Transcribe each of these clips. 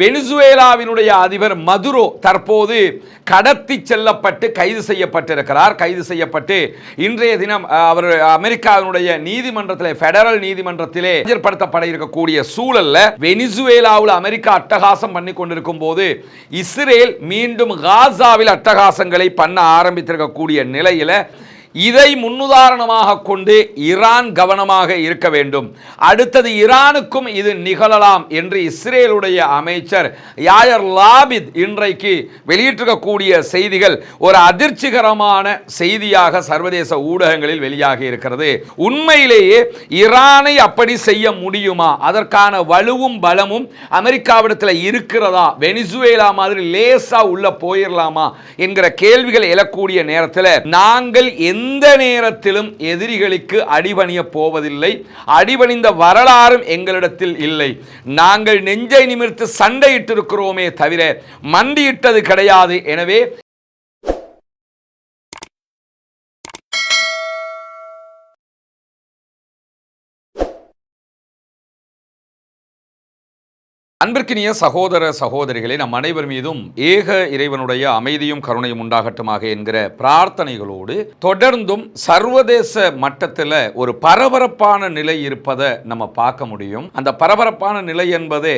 வெனிசுவேலாவினுடைய அதிபர் மதுரோ தற்போது கடத்தி செல்லப்பட்டு கைது செய்யப்பட்டிருக்கிறார். கைது செய்யப்பட்டு இன்றைய தினம் அவர் அமெரிக்காவினுடைய நீதிமன்றத்தில், பெடரல் நீதிமன்றத்திலே ஆஜர்படுத்தப்பட இருக்கக்கூடிய சூழல்ல வெனிசுவேலாவில் அமெரிக்கா அட்டகாசம் பண்ணி கொண்டிருக்கும் போது இஸ்ரேல் மீண்டும் காசாவில் அட்டகாசங்களை பண்ண ஆரம்பித்திருக்கக்கூடிய நிலையில இதை முன்னுதாரணமாக கொண்டு ஈரான் கவனமாக இருக்க வேண்டும். அடுத்தது ஈரானுக்கும் இது நிகழலாம் என்று இஸ்ரேலுடைய அமைச்சர் யாயர் லாபித் இன்றைக்கு வெளியிட்டிருக்கக்கூடிய செய்திகள் ஒரு அதிர்ச்சிகரமான செய்தியாக சர்வதேச ஊடகங்களில் வெளியாகி இருக்கிறது. உண்மையிலேயே ஈரானை அப்படி செய்ய முடியுமா? அதற்கான வலுவும் பலமும் அமெரிக்காவிடத்தில் இருக்கிறதா? வெனிசுவேலா மாதிரி லேசா உள்ள போயிடலாமா என்கிற கேள்விகள் எழக்கூடிய நேரத்தில் நாங்கள் எந்த நேரத்திலும் எதிரிகளுக்கு அடிபணிய போவதில்லை. அடிபணிந்த வரலாறும் எங்களிடத்தில் இல்லை. நாங்கள் நெஞ்சை நிமிர்த்து சண்டையிட்டிருக்கிறோமே தவிர மண்டியிட்டது கிடையாது. எனவே அன்பிற்கினிய சகோதர சகோதரிகளை நம் அனைவர் மீதும் ஏக இறைவனுடைய அமைதியும் கருணையும் உண்டாகட்டுமாக என்கிற பிரார்த்தனைகளோடு தொடர்ந்தும் சர்வதேச மட்டத்தில் ஒரு பரபரப்பான நிலை இருப்பதை நம்ம பார்க்க முடியும். அந்த பரபரப்பான நிலை என்பது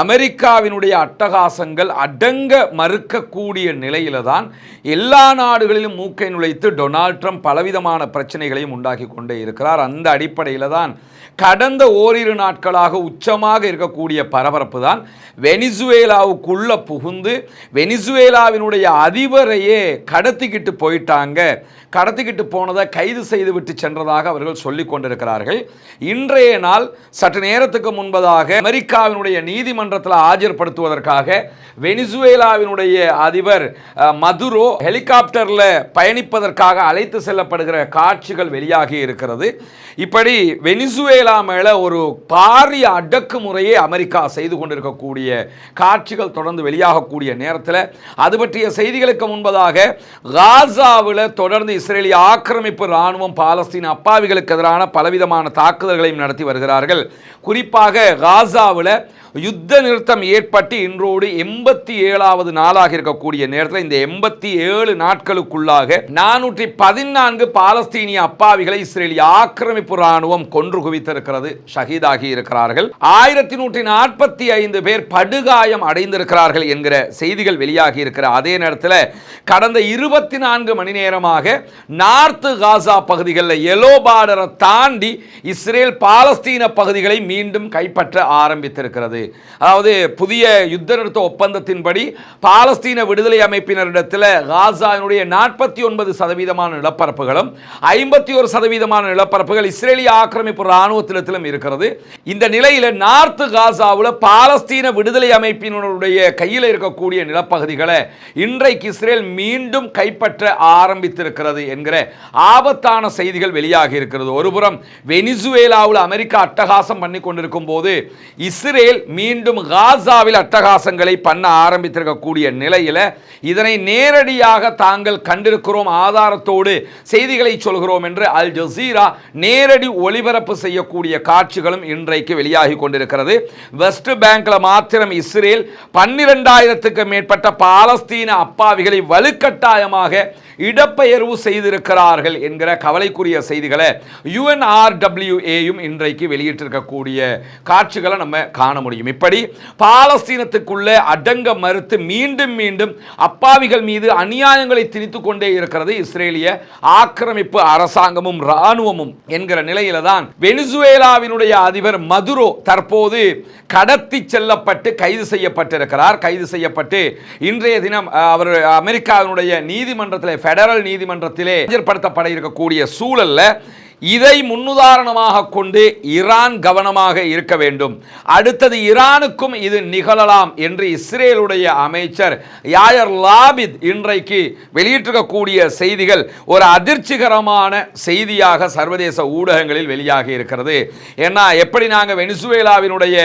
அமெரிக்காவினுடைய அட்டகாசங்கள் அடங்க மறுக்கக்கூடிய நிலையில தான் எல்லா நாடுகளிலும் மூக்கை நுழைத்து டொனால்ட் ட்ரம்ப் பலவிதமான பிரச்சனைகளையும் உண்டாக்கி கொண்டே இருக்கிறார். அந்த அடிப்படையில் தான் கடந்த ஓரிரு நாட்களாக உச்சமாக இருக்கக்கூடிய பரபரப்பு தான் வெனிசுவேலாவுக்குள்ள புகுந்து வெனிசுவேலாவினுடைய அதிபரையே கடத்திக்கிட்டு போயிட்டாங்க. கடத்திக்கிட்டு போனதை கைது செய்து விட்டு சென்றதாக அவர்கள் சொல்லிக் கொண்டிருக்கிறார்கள். இன்றைய நாள் சற்று நேரத்துக்கு முன்பதாக அமெரிக்காவினுடைய நீதிமன்றத்தில் ஆஜர்படுத்துவதற்காக வெனிசுவேலாவினுடைய அதிபர் மதுரோ ஹெலிகாப்டர்ல பயணிப்பதற்காக அழைத்து செல்லப்படுகிற காட்சிகள் வெளியாகி இருக்கிறது. இப்படி வெனிசுவேலா மேல ஒரு பாரிய அடக்குமுறையை அமெரிக்கா செய்து கொண்டிருக்கக்கூடிய காட்சிகள் தொடர்ந்து வெளியாகக்கூடிய நேரத்தில் அது பற்றிய செய்திகளுக்கு முன்பதாக காசாவில் தொடர்ந்து இஸ்ரேலிய ஆக்கிரமிப்பு இராணுவம் பாலஸ்தீன அப்பாவிகளுக்கு எதிரான பலவிதமான தாக்குதல்களையும் நடத்தி வருகிறார்கள். குறிப்பாக காசாவில் யுத்த நிறுத்தம் ஏற்பட்டு இன்றோடு 87வது நாளாக இருக்கக்கூடிய நேரத்தில் இந்த 87 நாட்களுக்குள்ளாக 414 பாலஸ்தீனிய அப்பாவிகளை இஸ்ரேலிய ஆக்கிரமிப்பு இராணுவம் கொன்று குவித்திருக்கிறது. ஷஹீதாகி இருக்கிறார்கள். 1145 பேர் படுகாயம் அடைந்திருக்கிறார்கள் என்கிற செய்திகள் வெளியாகி இருக்கிற அதே நேரத்தில் கடந்த 24 மணி நேரமாக நார்த் காசா பகுதிகளில் எல்லோ பார்டரை தாண்டி இஸ்ரேல் பாலஸ்தீன பகுதிகளை மீண்டும் கைப்பற்ற ஆரம்பித்திருக்கிறது. அதாவது புதிய யுத்த நிறுத்த ஒப்பந்தத்தின்படி பாலஸ்தீன விடுதலை அமைப்பினரிடத்தில் காசாவினுடைய 49% நிலப்பரப்புகளும் 51% நிலப்பரப்புகள் இஸ்ரேலிய ஆக்கிரமிப்பு இராணுவத்திலும் இருக்கிறது. இந்த நிலையில் நார்த் காசாவில் பாலஸ்தீன விடுதலை அமைப்பினருடைய கையில் இருக்கக்கூடிய நிலப்பகுதிகளை இன்றைக்கு இஸ்ரேல் மீண்டும் கைப்பற்ற ஆரம்பித்திருக்கிறது என்கிற ஆபத்தான செய்திகள் வெளியாகி இருக்கிறது. ஒருபுறம் வெனிசுவேலாவில் அமெரிக்கா அட்டகாசம் பண்ணி கொண்டிருக்கும் போது இஸ்ரேல் மீண்டும் காசாவில் அட்டகாசங்களை பண்ண ஆரம்பித்திருக்கக்கூடிய நிலையில் இதனை நேரடியாக தாங்கள் கண்டிருக்கிறோம், ஆதாரத்தோடு செய்திகளை சொல்கிறோம் என்று அல் ஜசீரா நேரடி ஒளிபரப்பு செய்யக்கூடிய காட்சிகளும் இன்றைக்கு வெளியாகி கொண்டிருக்கிறது. வெஸ்ட் பேங்க்ல மாத்திரம் இஸ்ரேல் 12,000க்கு மேற்பட்ட பாலஸ்தீன அப்பாவிகளை வலுக்கட்டாயமாக இடப்பெயர்வு செய்திருக்கிறார்கள் என்கிற கவலைக்குரிய செய்திகளை UNRWAயும் இன்றைக்கு வெளியிட்டிருக்கக்கூடிய காட்சிகளை நம்ம காண முடியும். இப்படி பாலஸ்தீனத்துக்குள்ளே அடங்க மறுத்து மீண்டும் மீண்டும் அப்பாவிகள் மீது அநியாயங்களை திணித்து கொண்டே இருக்கிறது இஸ்ரேலிய ஆக்கிரமிப்பு அரசாங்கமும் இராணுவமும் என்கிற நிலையில தான் வெனிசுவேலாவினுடைய அதிபர் மதுரோ தற்போது கடத்தி செல்லப்பட்டு கைது செய்யப்பட்டிருக்கிறார். கைது செய்யப்பட்டு இன்றைய தினம் அவர் அமெரிக்காவினுடைய நீதிமன்றத்தில், பெடரல் நீதிமன்றத்திலே ஆஜர்படுத்தப்பட இருக்கக்கூடிய சூழல்ல இதை முன்னுதாரணமாக கொண்டு ஈரான் கவனமாக இருக்க வேண்டும். அடுத்தது ஈரானுக்கும் இது நிகழலாம் என்று இஸ்ரேலுடைய அமைச்சர் யாயர் லாபித் இன்றைக்கு வெளியிட்டிருக்கக்கூடிய செய்திகள் ஒரு அதிர்ச்சிகரமான செய்தியாக சர்வதேச ஊடகங்களில் வெளியாகி இருக்கிறது. ஏன்னா எப்படி நாங்கள் வெனிசுவேலாவினுடைய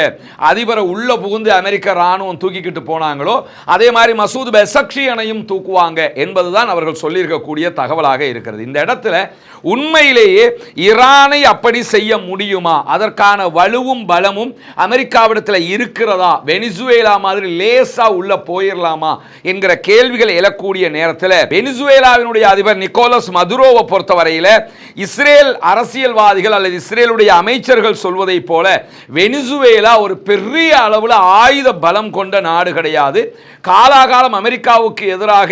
அதிபரை உள்ள புகுந்து அமெரிக்க இராணுவம் தூக்கிக்கிட்டு போனாங்களோ அதே மாதிரி மசூத் பெசக்ஷியனையும் தூக்குவாங்க என்பதுதான் அவர்கள் சொல்லியிருக்கக்கூடிய தகவலாக இருக்கிறது. இந்த இடத்துல உண்மையிலேயே ஈரானை அப்படி செய்ய முடியுமா? அதற்கான வலுவும் பலமும் அமெரிக்காவிடத்தில் இருக்கிறதா? வெனிசுவேலா மாதிரி லேசா உள்ள போயிடலாமா என்கிற கேள்விகள் எழக்கூடிய நேரத்தில் வெனிசுவேலாவினுடைய அதிபர் நிக்கோலஸ் மதுரோவை பொறுத்தவரையில் இஸ்ரேல் அரசியல்வாதிகள் அல்லது இஸ்ரேலுடைய அமைச்சர்கள் சொல்வதை போல வெனிசுவேலா ஒரு பெரிய அளவில் ஆயுத பலம் கொண்ட நாடு கிடையாது. காலாகாலம் அமெரிக்காவுக்கு எதிராக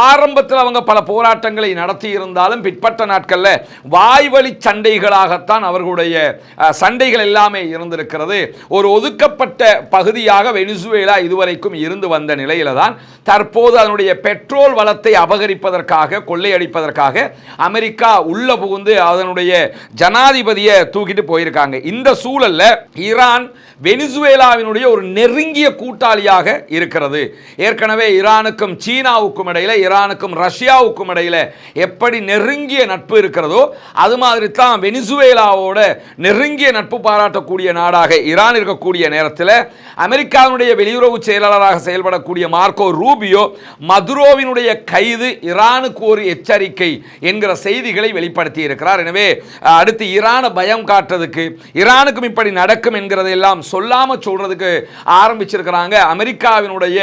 ஆரம்பத்தில் அவங்க பல போராட்டங்களை நடத்தி இருந்தாலும் பிற்பட்ட நாட்களில் வாய்வழி சண்டைகளாகத்தான் அவர்களுடைய சண்டைகள் எல்லாமே இருந்திருக்கிறது. ஒரு ஒதுக்கப்பட்ட பகுதியாக வெனிசுவேலா இதுவரைக்கும் இருந்து வந்த நிலையில தான் தற்போது அதனுடைய பெட்ரோல் வளத்தை அபகரிப்பதற்காக கொள்ளையடிப்பதற்காக அமெரிக்கா உள்ள புகுந்து அதனுடைய ஜனாதிபதியை தூக்கிட்டு போயிருக்காங்க. இந்த சூழல்ல ஈரான் வெனிசுவேலாவினுடைய ஒரு நெருங்கிய கூட்டாளியாக இருக்கிறது. ஏற்கனவே ஈரானுக்கும் சீனாவுக்கும் இடையில, ஈரானுக்கும் ரஷ்யாவுக்கும் இடையில எப்படி நெருங்கிய நட்பு இருக்கிறதோ அது மாதிரி தான் வெனிசுவேலாவோட நெருங்கிய நட்பு பாராட்டக்கூடிய நாடாக ஈரான் இருக்கக்கூடிய நேரத்தில் அமெரிக்காவினுடைய வெளியுறவு செயலாளராக செயல்படக்கூடிய மார்க்கோ ரூபியோ மதுரோவினுடைய கைது ஈரானுக்கு ஒரு எச்சரிக்கை என்கிற செய்திகளை வெளிப்படுத்தி இருக்கிறார். எனவே அடுத்து ஈரானை பயம் காட்டுறதுக்கு, ஈரானுக்கும் இப்படி நடக்கும் என்கிறதெல்லாம் சொல்லாம சொல்றதுக்கு ஆரம்பிச்சிருக்கிறாங்க அமெரிக்காவினுடைய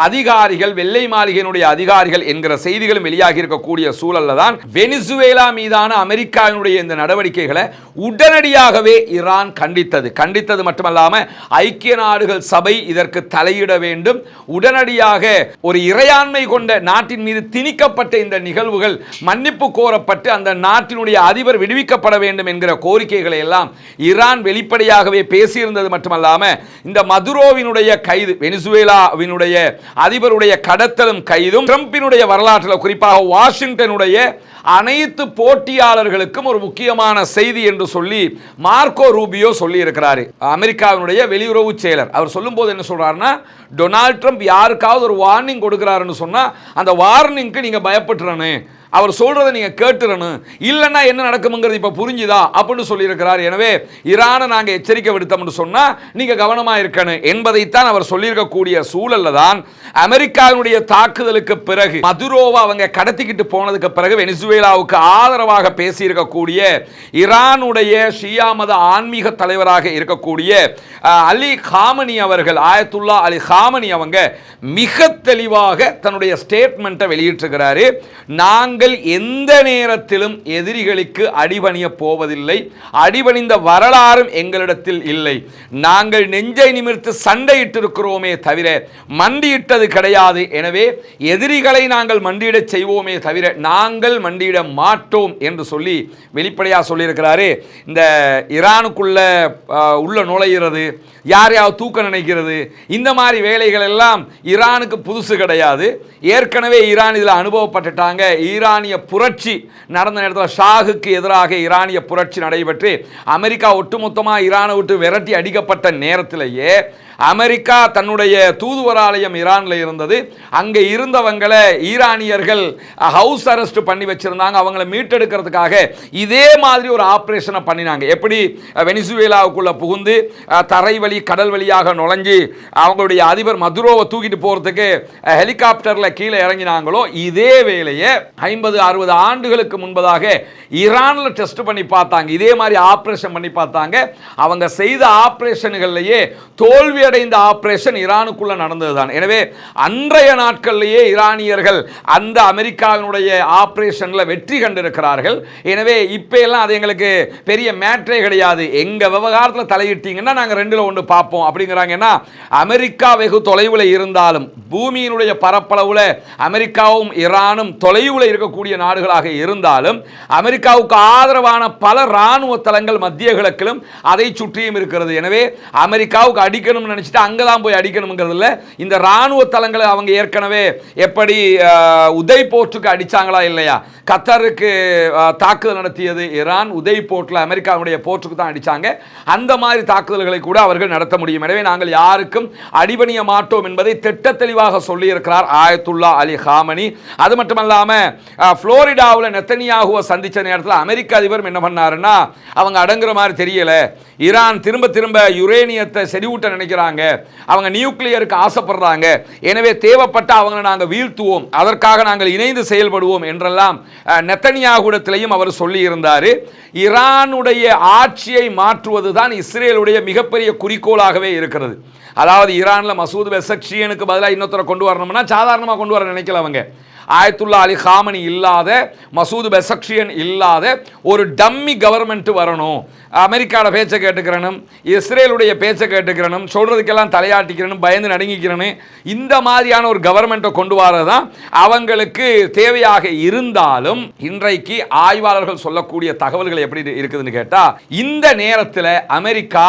அதிகாரிகள், வெள்ளை மாளிகையினுடைய அதிகாரிகள் என்கிற செய்திகளும் வெளியாகி இருக்கக்கூடிய சூழல்ல தான் வெனிசுவேலா மீதான அமெரிக்காவினுடைய இந்த நடவடிக்கைகளை உடனடியாகவே ஈரான் கண்டித்தது மட்டுமல்லாம ஐக்கிய நாடுகள் சபை இதற்கு தலையிட வேண்டும், உடனடியாக ஒரு இறையாண்மை கொண்ட நாட்டின் மீது திணிக்கப்பட்ட இந்த நிகழ்வுகள் மன்னிப்பு கோரப்பட்டு அந்த நாட்டினுடைய அதிபர் விடுவிக்கப்பட வேண்டும் என்கிற கோரிக்கைகளை எல்லாம் ஈரான் வெளிப்படையாகவே பேசியிருந்தது மட்டுமல்லாம இந்த மதுரோவினுடைய கைது, வெனிசுவேலாவினுடைய அதிபருடைய கடத்தலும் கைதும் ட்ரம்பினுடைய வரலாற்றில் குறிப்பாக வாஷிங்டனுடைய அனைத்து போட்டியாளர்களுக்கும் ஒரு முக்கியமான செய்தி என்று சொல்லி மார்க்கோ ரூபியோ சொல்லி இருக்கிறார். அமெரிக்காவினுடைய வெளியுறவு செயலர் அவர் சொல்லும் போது என்ன சொல்றாருன்னா, டொனால்ட் ட்ரம்ப் யாருக்காவது ஒரு வார்னிங் கொடுக்கிறாருன்னு சொன்னா அந்த வார்னிங்க்கு நீங்க பயப்பட்டுறணும், அவர் சொல்றதை நீங்க கேட்டுறணும், இல்லைன்னா என்ன நடக்கும்ங்கிறது இப்ப புரிஞ்சுதா அப்படின்னு சொல்லியிருக்கிறார். எனவே ஈரானை நாங்க எச்சரிக்கை விடுத்தோம்னு சொன்னா நீங்க கவனமா இருக்கணும் என்பதைத்தான் அவர் சொல்லியிருக்கக்கூடிய சூழல்ல தான் அமெரிக்காவினுடைய தாக்குதலுக்கு பிறகு மதுரோவை அவங்க கடத்திக்கிட்டு போனதுக்கு பிறகு வெனிசுவேலாவுக்கு ஆதரவாக பேசியிருக்கக்கூடிய ஈரானுடைய ஷியா மத ஆன்மீக தலைவராக இருக்கக்கூடிய அலி காமனி அவர்கள், ஆயத்துல்லா அலி காமனி அவங்க மிக தெளிவாக தன்னுடைய ஸ்டேட்மெண்ட்டை வெளியிட்டிருக்கிறாரு. நாங்கள் எந்த நேரத்திலும் எதிரிகளுக்கு அடிபணிய போவதில்லை, அடிபணிந்த வரலாறும் எங்களிடத்தில் இல்லை, நாங்கள் நெஞ்சை நிமிர்த்து சண்டையிட்டு இருக்கிறோமே தவிர மண்டியிட்டது கிடையாது, எனவே எதிரிகளை நாங்கள் மண்டியிட செய்வோமே தவிர நாங்கள் மண்டியிட மாட்டோம் என்று சொல்லி வெளிப்படையாக சொல்லியிருக்கிறாரு. இந்த ஈரானுக்குள்ள உள்ள நுழைகிறது, யாரையாவது தூக்க நினைக்கிறது, இந்த மாதிரி வேலைகள் எல்லாம் ஈரானுக்கு புதுசு கிடையாது. ஏற்கனவே ஈரான் இதில் அனுபவப்பட்டுட்டாங்க. ஈரானிய புரட்சி நடந்த நேரத்தில் ஷாகுக்கு எதிராக ஈரானிய புரட்சி நடைபெற்று அமெரிக்கா ஒட்டுமொத்தமாக ஈரானை விட்டு விரட்டி அடிக்கப்பட்ட நேரத்திலேயே அமெரிக்கா தன்னுடைய தூதுவராலயம் ஈரானில் இருந்தது. அங்கே இருந்தவங்களை ஈரானியர்கள் ஹவுஸ் அரெஸ்ட் பண்ணி வச்சிருந்தாங்க. அவங்களை மீட்டெடுக்கிறதுக்காக இதே மாதிரி ஒரு ஆப்ரேஷனை பண்ணினாங்க. எப்படி வெனிசுவேலாவுக்குள்ள புகுந்து தரை வழி கடல் வழியாக நுழைஞ்சு அவங்களுடைய அதிபர் மதுரோவை தூக்கிட்டு போகிறதுக்கு ஹெலிகாப்டரில் கீழே இறங்கினாங்களோ இதே வேலையை 50-60 ஆண்டுகளுக்கு முன்பதாக ஈரானில் டெஸ்ட் பண்ணி பார்த்தாங்க. இதே மாதிரி ஆப்ரேஷன் பண்ணி பார்த்தாங்க. அவங்க செய்த ஆப்ரேஷன்கள்லேயே தோல்வி அடைந்த ஆபரேஷன் ஈரானுக்குள்ள நடந்ததுதான். எனவே அன்றைய நாட்களிலேயே ஈரானியர்கள் அந்த அமெரிக்காவினுடைய ஆபரேஷன்ல வெற்றி கண்டிருக்கிறார்கள். எனவே இப்ப எல்லாம் அது எங்களுக்கு பெரிய மேட்ரே கிடையாது, எங்க விவகாரத்தில் தலையிட்டீங்கன்னா நாங்க 2-1 பார்ப்போம் அப்படிங்கிறாங்கன்னா, அமெரிக்கா வெகு தொலைவில் இருந்தாலும் பூமியினுடைய பரப்பளவுல அமெரிக்காவும் ஈரானும் தொலைவில் இருக்கக்கூடிய நாடுகளாக இருந்தாலும் அமெரிக்காவுக்கு ஆதரவான பல ராணுவ தளங்கள் மத்திய கிழக்கிலும் அதை சுற்றியும் இருக்கிறது. எனவே அமெரிக்காவுக்கு அடிக்கணும் நினைச்சிட்டு அங்கதான் போய் அடிக்கணும்ங்கிறதுல இந்த ராணுவ தளங்களை அவங்க ஏற்கனவே எப்படி உதய் போர்ட்டுக்கு அடிச்சாங்களா இல்லையா, கத்தருக்கு தாக்குதல் நடத்தியது ஈரான், உதய் போர்ட்டில் அமெரிக்காவுடைய போர்ட்டுக்கு தான் அடிச்சாங்க. அந்த மாதிரி தாக்குதல்களை கூட அவர்கள் நடத்த முடியும். எனவே நாங்கள் யாருக்கும் அடிபணிய மாட்டோம் என்பதை திட்ட தெளிவாக தெளிவாக சொல்லியிருக்கிறார் ஆயத்துல்லா அலி காமனி. அது மட்டுமல்லாமல் புளோரிடாவில் நெத்தனியாகுவை சந்தித்த நேரத்தில் அமெரிக்க அதிபர் என்ன பண்ணாருன்னா, அவங்க அடங்குற மாதிரி தெரியல, ஈரான் திரும்ப திரும்ப யுரேனியத்தை செறிவூட்ட நினைக்கிறாங்க, அவங்க நியூக்ளியருக்கு ஆசைப்படுறாங்க, எனவே தேவைப்பட்ட அவங்களை நாங்கள் வீழ்த்துவோம், அதற்காக நாங்கள் இணைந்து செயல்படுவோம் என்றெல்லாம் நெத்தனியாகுடத்திலையும் அவர் சொல்லி இருந்தார். ஈரானுடைய ஆட்சியை மாற்றுவதுதான் இஸ்ரேலுடைய மிகப்பெரிய குறிக்கோளாகவே இருக்கிறது. அதாவது ஈரானில் மசூத் பெசக்ஷியனுக்கு பதிலாக இன்னொருத்தரை கொண்டு வரணும்னா சாதாரணமாக கொண்டு வர நினைக்கல அவங்க. ஆயத்துல்லா அலி காமனி இல்லாத, மசூத் பெசக்ஷியன் இல்லாத ஒரு டம்மி கவர்மெண்ட் வரணும், அமெரிக்காவோட பேச்சை கேட்டுக்கிறனும், இஸ்ரேலுடைய பேச்சை கேட்டுக்கிறனும், சொல்றதுக்கெல்லாம் தலையாட்டிக்கிறனும், பயந்து நடுங்கிக்கிறனும், இந்த மாதிரியான ஒரு கவர்மெண்ட்டை கொண்டு வரதான் அவங்களுக்கு தேவையாக இருந்தாலும், இன்றைக்கு ஆய்வாளர்கள் சொல்லக்கூடிய தகவல்கள் எப்படி இருக்குதுன்னு கேட்டால், இந்த நேரத்தில் அமெரிக்கா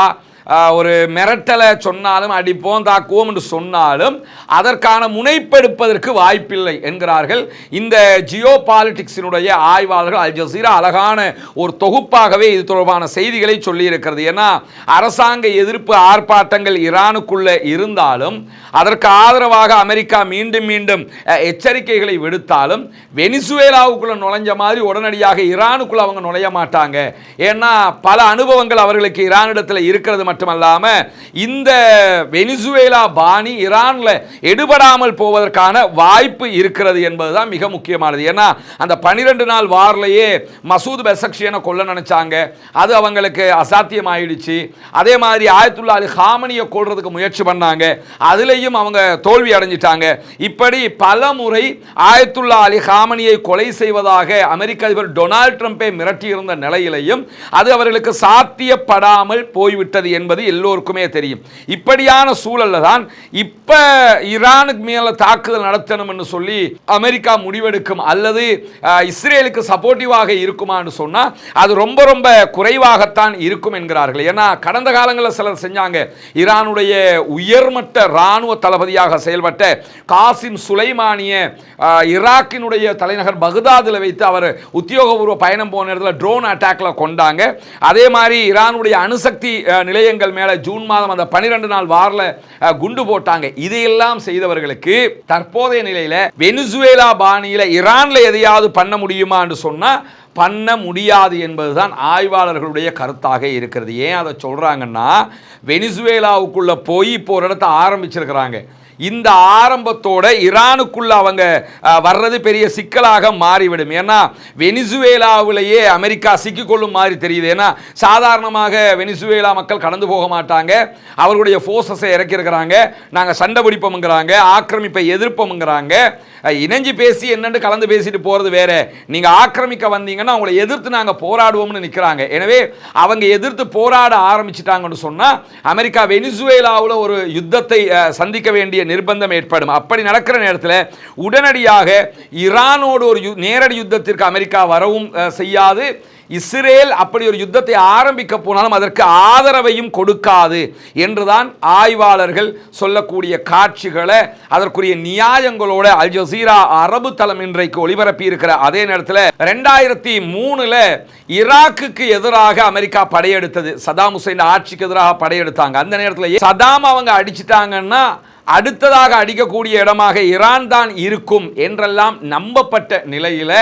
ஒரு மிரட்டலை சொன்னாலும், அடிப்போம் தாக்குவோம் என்று சொன்னாலும் அதற்கான முனைப்பெடுப்பதற்கு வாய்ப்பில்லை என்கிறார்கள் இந்த ஜியோ பாலிட்டிக்ஸினுடைய ஆய்வாளர்கள். அல் ஜசீரா அழகான ஒரு தொகுப்பாகவே இது தொடர்பான செய்திகளை சொல்லி இருக்கிறது. ஏன்னா அரசாங்க எதிர்ப்பு ஆர்ப்பாட்டங்கள் ஈரானுக்குள்ளே இருந்தாலும், அதற்கு ஆதரவாக அமெரிக்கா மீண்டும் மீண்டும் எச்சரிக்கைகளை விடுத்தாலும், வெனிசுவேலாவுக்குள்ள நுழைஞ்ச மாதிரி உடனடியாக ஈரானுக்குள்ள அவங்க நுழைய மாட்டாங்க. ஏன்னா பல அனுபவங்கள் அவர்களுக்கு ஈரானிடத்தில் இருக்கிறது மட்டுமல்லாம, இந்த வெனிசுவேலா பாணி ஈரான்ல எடுபடாமல் போவதற்கான வாய்ப்பு இருக்கிறது என்பதுதான் மிக முக்கியமானது. ஏன்னா அந்த 12 நாள் வார்லையே மசூத் பெசக்ஷியனை கொல்ல நினைச்சாங்க, அது அவங்களுக்கு அசாத்தியம் ஆயிடுச்சு. அதே மாதிரி ஆயத்துல்லா அலி காமனியை கொல்றதுக்கு முயற்சி பண்ணாங்க, அதுலேயும் அவங்க தோல்வி அடைஞ்சிட்டாங்க. இப்படி பல முறை ஆயத்துல்லா அலி காமனியை கொலை செய்வதாக அமெரிக்க அதிபர் டொனால்ட் ட்ரம்பை மிரட்டியிருந்த நிலையிலையும் அது அவர்களுக்கு சாத்தியப்படாமல் போய்விட்டது என்பது எல்லோருக்குமே தெரியும். இப்படியான சூழல்ல தான் இப்ப ஈரானுக்கு மேல தாக்குதல் நடத்தணும் என்று சொல்லி அமெரிக்கா முடிவெடுக்கும், அல்லது இஸ்ரேலுக்கு சப்போர்ட்டிவாக இருக்குமான்னு சொன்னா அது ரொம்ப ரொம்ப குறைவாகத்தான் இருக்கும் என்கிறார்கள். ஏன்னா கடந்த காலங்களில் சிலர் செஞ்சாங்க. ஈரானுடைய உயர்மட்ட இராணுவ தளபதியாக செயல்பட்ட காசிம் சுலைமானிய ஈராக்கினுடைய தலைநகர் பக்தாதில் வைத்து அவர் உத்தியோகபூர்வ பயணம் போன இடத்துல ட்ரோன் அட்டாக்ல கொண்டாங்க. அதே மாதிரி ஈரானுடைய அணுசக்தி நிலையங்கள் மேல ஜூன் மாதம் அந்த 12 நாள் வார்ல குண்டு போட்டாங்க. இதையெல்லாம் செய்தவர்களுக்கு தற்போதைய நிலையில வெனிசுவேலா பாணியில ஈரான்ல எதையாவது பண்ண முடியுமா என்று சொன்னா பண்ண முடியாது என்பதுதான் ஆய்வாளர்களுடைய கருத்தாக இருக்கிறது. ஏன் அதை சொல்றாங்கன்னா, வெனிசுவேலாவுக்குள்ள போய் இப்போ ஒரு இடத்தை ஆரம்பிச்சிருக்கிறாங்க. இந்த ஆரம்பத்தோட ஈரானுக்குள்ள அவங்க வர்றது பெரிய சிக்கலாக மாறிவிடும். ஏன்னா வெனிசுவேலாவிலேயே அமெரிக்கா சிக்கிக்கொள்ளும் மாதிரி தெரியுது. ஏன்னா சாதாரணமாக வெனிசுவேலா மக்கள் கடந்து போக மாட்டாங்க, அவர்களுடைய ஃபோர்ஸஸை இறக்கியிருக்கிறாங்க, நாங்கள் சண்டை பிடிப்போம்ங்கிறாங்க, ஆக்கிரமிப்பை எதிர்ப்போம்ங்கிறாங்க. இணைஞ்சு பேசி என்னென்று கலந்து பேசிட்டு போகிறது வேற, நீங்கள் ஆக்கிரமிக்க வந்தீங்கன்னா அவங்களை எதிர்த்து நாங்கள் போராடுவோம்னு நிற்கிறாங்க. எனவே அவங்க எதிர்த்து போராட ஆரம்பிச்சிட்டாங்கன்னு சொன்னால் அமெரிக்கா வெனிசுவேலாவில் ஒரு யுத்தத்தை சந்திக்க வேண்டிய நிர்பந்தம் ஏற்படும். அப்படி நடக்கிற நேரத்தில் உடனடியாக ஈரானோடு ஒரு நேரடி யுத்தத்திற்கு அமெரிக்கா வரவும் செய்யாது. இஸ்ரேல் அப்படி ஒரு யுத்தத்தை ஆரம்பிக்க போனாலும் அதற்கு ஆதரவையும் கொடுக்காது என்றுதான் ஆய்வாளர்கள் சொல்லக்கூடிய காட்சிகளை அதற்குரிய நியாயங்களோட அல் ஜசீரா அரபு தளம் இன்றைக்கு ஒளிபரப்பி இருக்கிற அதே நேரத்தில் 2003 ஈராக்குக்கு எதிராக அமெரிக்கா படையெடுத்தது. சதாம் ஹுசைன் ஆட்சிக்கு எதிராக படையெடுத்தாங்க. அந்த நேரத்தில் சதாம் அவங்க அடிச்சிட்டாங்கன்னா அடுத்ததாக அடிக்கக்கூடிய இடமாக ஈரான் தான் இருக்கும் என்றெல்லாம் நம்பப்பட்ட நிலையில்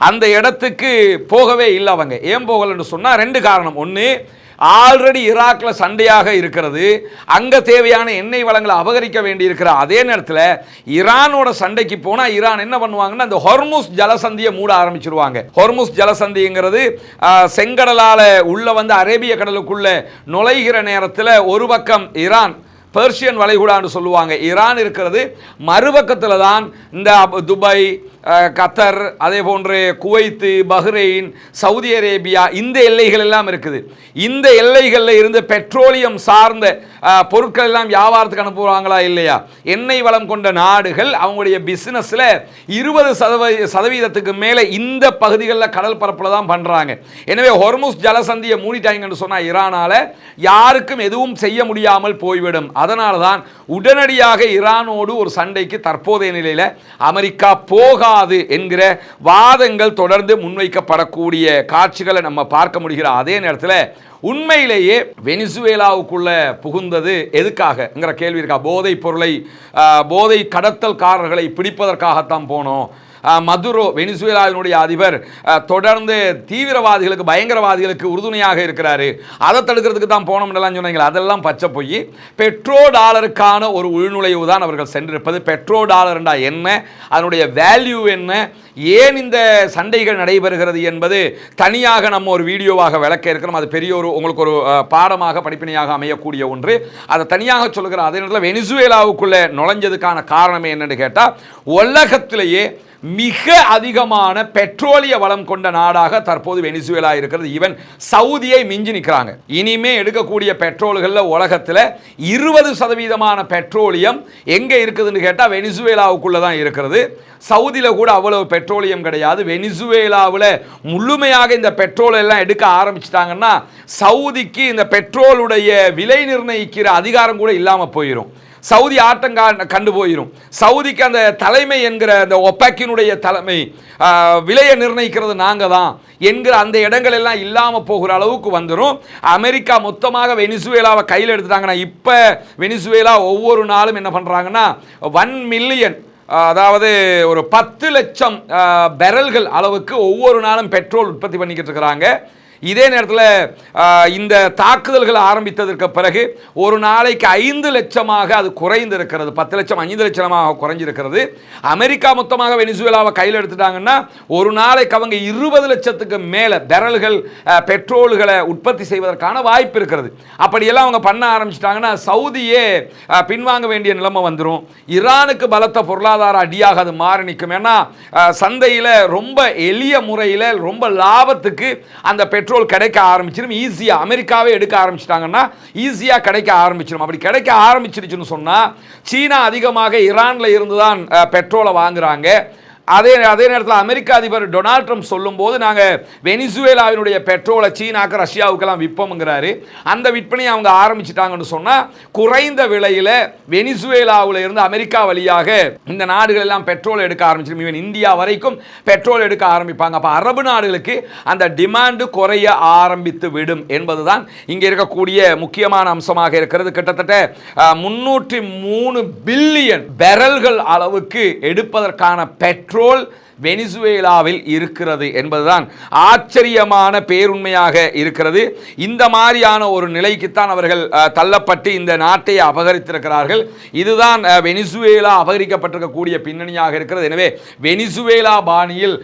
அந்த இடத்துக்கு போகவே இல்லை. அவங்க ஏன் போகலன்னு சொன்னால் 2 காரணம். ஒன்று, ஆல்ரெடி ஈராக்கில் சண்டையாக இருக்கிறது, அங்கே தேவையான எண்ணெய் வளங்களை அபகரிக்க வேண்டி இருக்கிற அதே நேரத்தில் ஈரானோட சண்டைக்கு போனால் ஈரான் என்ன பண்ணுவாங்கன்னா இந்த ஹொர்முஸ் ஜலசந்தியை மூட ஆரம்பிச்சிருவாங்க. ஹொர்முஸ் ஜலசந்திங்கிறது செங்கடலால் உள்ள வந்து அரேபிய கடலுக்குள்ள நுழைகிற நேரத்தில் ஒரு பக்கம் ஈரான் பெர்ஷியன் வளைகுடான்னு சொல்லுவாங்க, ஈரான் இருக்கிறது, மறுபக்கத்தில் தான் இந்த துபாய், கத்தர், அதே போன்று குவைத்து, பஹ்ரைன், சவுதி அரேபியா, இந்த எல்லைகள் எல்லாம் இருக்குது. இந்த எல்லைகளில் இருந்து பெட்ரோலியம் சார்ந்த பொருட்கள் எல்லாம் வியாபாரத்துக்கு அனுப்புவாங்களா இல்லையா? எண்ணெய் வளம் கொண்ட நாடுகள் அவங்களுடைய பிசினஸ்ல 20% மேலே இந்த பகுதிகளில் கடல் பரப்புல தான் பண்றாங்க. எனவே ஹொர்முஸ் ஜலசந்தியை மூடிட்டாங்கன்னு சொன்னா ஈரானால யாருக்கும் எதுவும் செய்ய முடியாமல் போய்விடும். அதனால தான் உடனடியாக ஈரானோடு ஒரு சண்டைக்கு தற்போதைய நிலையில் அமெரிக்கா போகாது என்கிற வாதங்கள் தொடர்ந்து முன்வைக்கப்படக்கூடிய காட்சிகளை நம்ம பார்க்க முடிகிற அதே நேரத்தில் உண்மையிலேயே வெனிசுவேலாவுக்குள்ள புகுந்தது எதுக்காகங்கிற கேள்வி இருக்கா? போதை கடத்தல்காரர்களை பிடிப்பதற்காகத்தான் போனோம். மதுரோ வெனிசுவேலாவினுடைய அதிபர் தொடர்ந்து தீவிரவாதிகளுக்கு பயங்கரவாதிகளுக்கு உறுதுணையாக இருக்கிறாரு, அதை தடுக்கிறதுக்கு தான் போனோம்னு சொன்னீங்க. அதெல்லாம் பச்சை பொய். பெட்ரோ டாலருக்கான ஒரு உள்நுழைவு தான் அவர்கள் சென்றிருப்பது. பெட்ரோ டாலர்ண்டா என்ன, அதனுடைய வேல்யூ என்ன, ஏன் இந்த சண்டைகள் நடைபெறுகிறது என்பது தனியாக நம்ம ஒரு வீடியோவாக விளக்க இருக்கிறோம். அது பெரிய உங்களுக்கு ஒரு பாடமாக படிப்பினையாக அமையக்கூடிய ஒன்று. அதை தனியாக சொல்லுகிறோம். அதே நேரத்தில் வெனிசுவேலாவுக்குள்ளே நுழைஞ்சதுக்கான காரணம் என்னன்னு கேட்டால், உலகத்திலேயே மிக அதிகமான பெட்ரோலிய வளம் கொண்ட நாடாக தற்போது வெனிசுவேலா இருக்கிறது. ஈவன் சவுதியை மிஞ்சி நிற்கிறாங்க. இனிமே எடுக்கக்கூடிய பெட்ரோல்களில் உலகத்தில் 20% பெட்ரோலியம் எங்கே இருக்குதுன்னு கேட்டால் வெனிசுவேலாவுக்குள்ள தான் இருக்கிறது. சவுதியில் கூட அவ்வளவு பெட்ரோலியம் கிடையாது. வெனிசுவேலாவில் முழுமையாக இந்த பெட்ரோல் எல்லாம் எடுக்க ஆரம்பிச்சிட்டாங்கன்னா சவுதிக்கு இந்த பெட்ரோலுடைய விலை நிர்ணயிக்கிற அதிகாரம் கூட இல்லாமல் போயிடும். சவுதி ஆட்டம் கண்டு போயிடும். சவுதிக்கு அந்த தலைமை என்கிற அந்த ஒப்பேக்கினுடைய தலைமை, விலையை நிர்ணயிக்கிறது நாங்கள் தான் என்கிற அந்த இடங்கள் எல்லாம் இல்லாமல் போகிற அளவுக்கு வந்துடும். அமெரிக்கா மொத்தமாக வெனிசுவேலாவை கையில் எடுத்துட்டாங்கன்னா, இப்போ வெனிசுவேலா ஒவ்வொரு நாளும் என்ன பண்ணுறாங்கன்னா 1 மில்லியன், அதாவது ஒரு 10 லட்சம் பெரல்கள் அளவுக்கு ஒவ்வொரு நாளும் பெட்ரோல் உற்பத்தி பண்ணிக்கிட்டு இருக்கிறாங்க. இதே நேரத்தில் இந்த தாக்குதல்கள் ஆரம்பித்ததற்கு பிறகு ஒரு நாளைக்கு 5 லட்சமாக அது குறைந்திருக்கிறது. 10 லட்சம் 5 லட்சமாக குறைஞ்சிருக்கிறது. அமெரிக்கா மொத்தமாக வெனிசுவேலாவை கையில் எடுத்துட்டாங்கன்னா ஒரு நாளைக்கு அவங்க 20 லட்சத்துக்கு மேலே பெரல்கள் பெட்ரோல்களை உற்பத்தி செய்வதற்கான வாய்ப்பு இருக்கிறது. அப்படியெல்லாம் அவங்க பண்ண ஆரம்பிச்சிட்டாங்கன்னா சவுதியே பின்வாங்க வேண்டிய நிலைமை வந்துடும். ஈரானுக்கு பலத்த பொருளாதார அடியாக அது மாறி நிற்கும். ஏன்னா சந்தையில் ரொம்ப எளிய முறையில் ரொம்ப லாபத்துக்கு அந்த பெட்ரோல் கிடைக்க ஆரம்பிச்சிடும். ஈஸியாக அமெரிக்காவே எடுக்க ஆரம்பிச்சிட்டாங்கன்னா ஈஸியாக கிடைக்க ஆரம்பிச்சிடும். அப்படி கிடைக்க ஆரம்பிச்சிருச்சுன்னு சொன்னால் சீனா அதிகமாக ஈரானில் இருந்து தான் பெட்ரோலை வாங்குறாங்க. அதே நேரத்தில் அமெரிக்க அதிபர் டொனால்ட் ட்ரம்ப் சொல்லும்போது நாங்கள் வெனிசுவேலாவினுடைய பெட்ரோலை சீனாக்கு ரஷ்யாவுக்கெல்லாம் விற்போம்ங்கிறாரு. அந்த விற்பனையை அவங்க ஆரம்பிச்சிட்டாங்கன்னு சொன்னால் குறைந்த விலையில் வெனிசுவேலாவில் இருந்து அமெரிக்கா வழியாக இந்த நாடுகள் எல்லாம் பெட்ரோல் எடுக்க ஆரம்பிச்சிடும். ஈவன் இந்தியா வரைக்கும் பெட்ரோல் எடுக்க ஆரம்பிப்பாங்க. அப்போ அரபு நாடுகளுக்கு அந்த டிமாண்டு குறைய ஆரம்பித்து விடும் என்பதுதான் இங்கே இருக்கக்கூடிய முக்கியமான அம்சமாக இருக்கிறது. கிட்டத்தட்ட 303 பில்லியன் பெரல்கள் அளவுக்கு எடுப்பதற்கான பெட்ரோல் வெனிசுவேலாவில் இருக்கிறது என்பதுதான் ஆச்சரியமான பேருண்மையாக இருக்கிறது. இந்த மாதிரியான ஒரு நிலைக்குத்தான் அவர்கள் தள்ளப்பட்டு இந்த நாட்டை அபகரித்திருக்கிறார்கள். இதுதான் வெனிசுவேலா அபகரிக்கப்பட்டிருக்கக்கூடிய பின்னணியாக இருக்கிறது. எனவே வெனிசுவேலா பாணியில்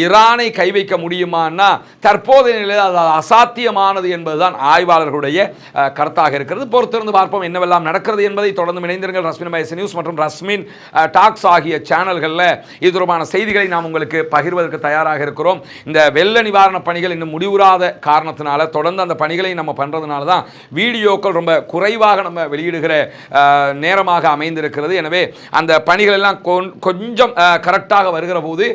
ஈரானை கை வைக்க முடியுமான்னா தற்போதைய நிலையில் அது அசாத்தியமானது என்பதுதான் ஆய்வாளர்களுடைய கருத்தாக இருக்கிறது. பொறுத்திருந்து பார்ப்போம் என்னவெல்லாம் நடக்கிறது என்பதை தொடர்ந்து இணைந்திருங்கள். ரஸ்மின் பயஸ் நியூஸ் மற்றும் ரஸ்மின் டாக்ஸ் ஆகிய சேனல்களில் இது தொடர்பான செய்திகளை நாம் உங்களுக்கு பகிர்வதற்கு தயாராக இருக்கிறோம். இந்த வெள்ள நிவாரண பணிகள் இன்னும் முடிவுறாத காரணத்தினால தொடர்ந்து அந்த பணிகளை நம்ம பண்ணுறதுனால தான் வீடியோக்கள் ரொம்ப குறைவாக நம்ம வெளியிடுகிற நேரமாக அமைந்திருக்கிறது. எனவே அந்த பணிகள் எல்லாம் கொஞ்சம் கரெக்டாக வருகிற போது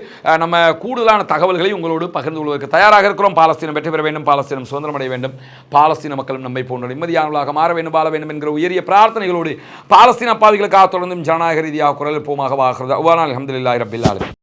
நம்ம கூடுதலான தகவல்களை உங்களோடு பகிர்ந்து கொள்வதற்கு தயாராக இருக்கிறோம். பாலஸ்தீனம் வெற்றி பெற வேண்டும், பாலஸ்தீனம் சுதந்திரம் அடைய வேண்டும், பாலஸ்தீன மக்களும் நம்மை போன்ற நிம்மதியானவர்களாக மாற வேண்டும், வாழ வேண்டும் என்கிற உயரிய பிரார்த்தனைகளோடு பாலஸ்தீன அப்பாவிகளுக்காக தொடர்ந்தும் ஜனநாயக ரீதியாக குரல் போமாக வாகிறது. அல்ஹம்துலில்லாஹி ரப்பில் ஆலமீன்.